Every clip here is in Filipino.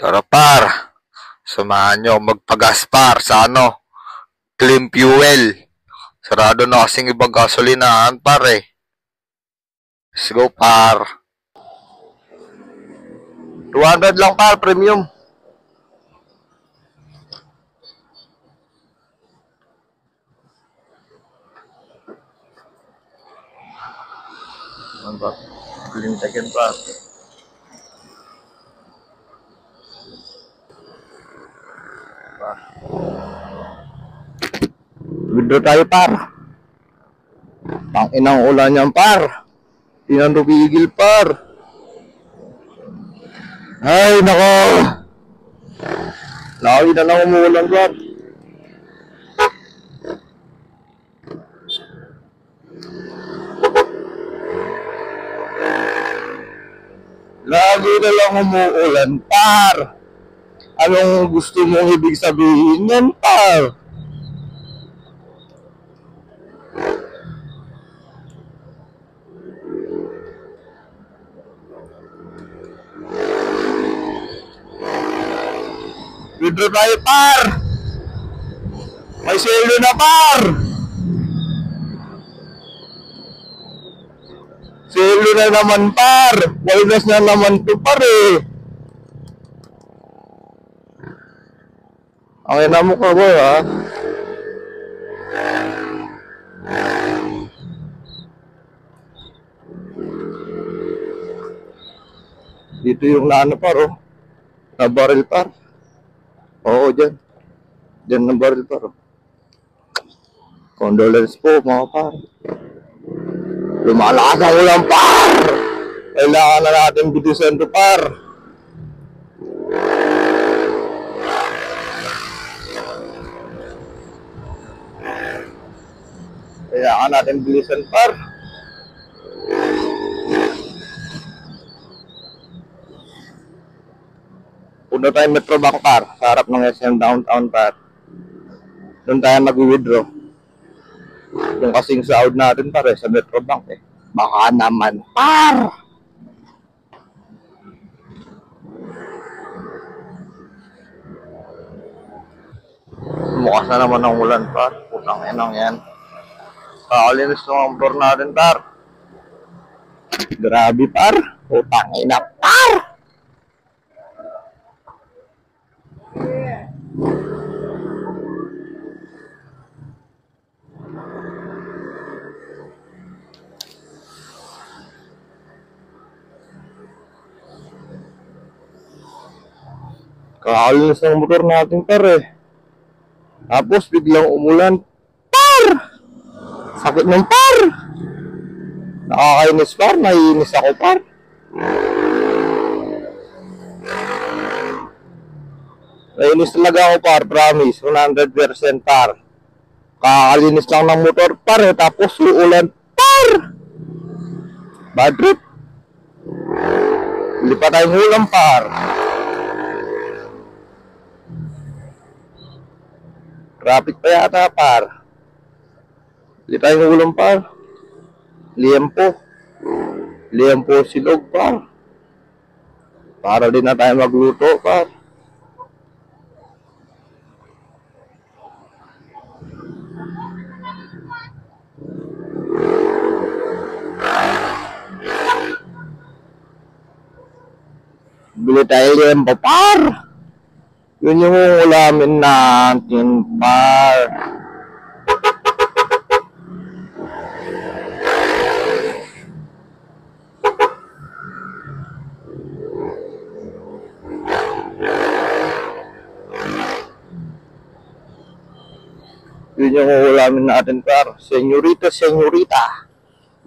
Tara par, samahan nyo magpagas par sa clean fuel. Sarado na kasing ibang gasolinahan par eh. Let's go par. 200 lang par, premium. Mantap, clean second par. Withdraw tayo par. Tanginang ulan yan par. Di na tumigil par. Ay nako. Lagi na lang umuulan par. Lagi na lang umuulan par. Anong gusto mong ibig sabihin yan par? Withdraw tayo par. May selo na par. Selo na naman par. Waldas na naman to par eh. Ang ina mo ka boy ha. Dito yung naano par oh. Na barrel par. Oo, dyan. Dyan ng barrel par. Condolence po mga par. Lumalakas ang ulan par. Kailangan na natin bitisan to par. Kailangan natin bilisan par. Puno tayo Metro Bank par, sa harap ng SM Downtown par. Doon tayo mag-withdraw. Yung kasing sahod natin par sa Metro Bank eh. Baka naman par. Bukas na naman ang ulan par. Putang enang yan. Kakalinis ng floor natin par. Grabe par. Putang ina par. Kakalinis ng motor natin par eh. Tapos biglang umulan par. Sakit ng par. Nakakainis par. Naiinis ako par. Naiinis talaga ako par. Promise 100% par. Kakalinis lang ng motor par eh. Tapos uulan par. Bad trip. Hindi pa tayong ulan par. Traffic pa yata par. Hindi tayong ulam par. Liempo silog par. Para din na tayo magluto par. Bili tayo liempo par. Yun yung ulamin natin par. Yun yung ulamin natin par. Senyorita,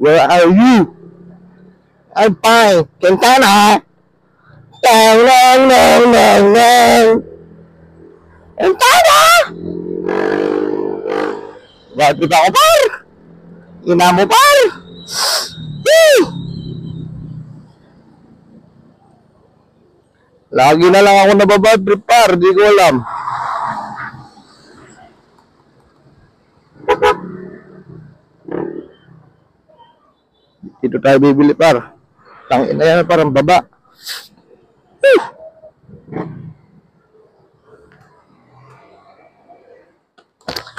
where are you? I'm fine. Quintana. Dang. Quintana! Bakit ako par? Ina mo par? Lagi na lang ako nababadrip par. Di ko alam. Dito tayo bibili par. Tangina yan parang baba.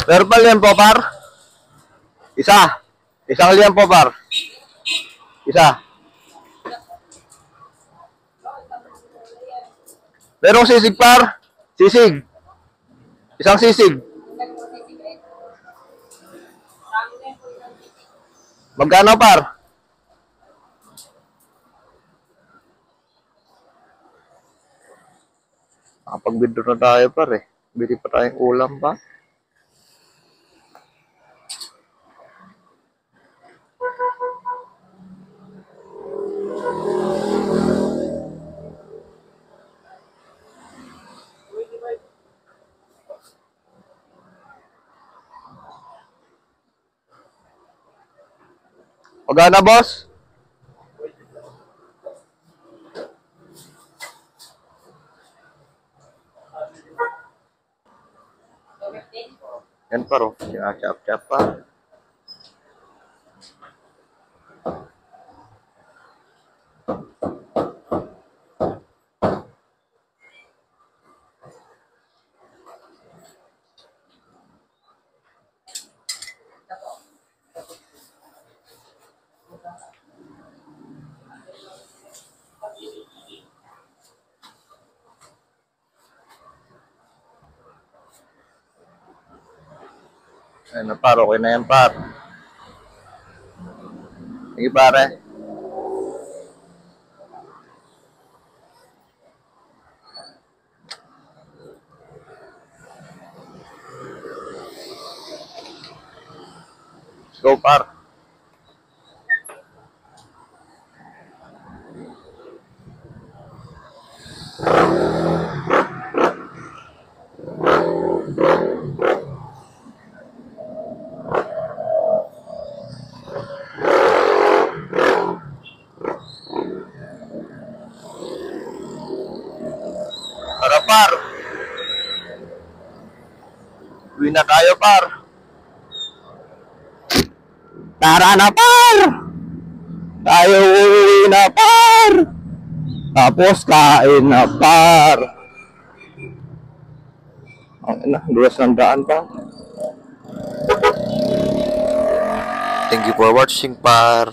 Verbal liempo, par. Isa. Isang liempo, par. Isa. Merong sisig, par. Sisig. Isang sisig. Magkano, par? Nakapag-withdraw na tayo, par eh. Bili pa tayong ulam pa. Magkano, boss? Yan pa ro. Sinachap-chap pa. Ayun na, par. Okay na yan, par. Sige, pare. Let's go, par. Tara, par. Uwi na tayo, par. Tara na, par. Tayo uwi na, par. Tapos kain na, par. Ang ina, 200 pa. Thank you for watching, par.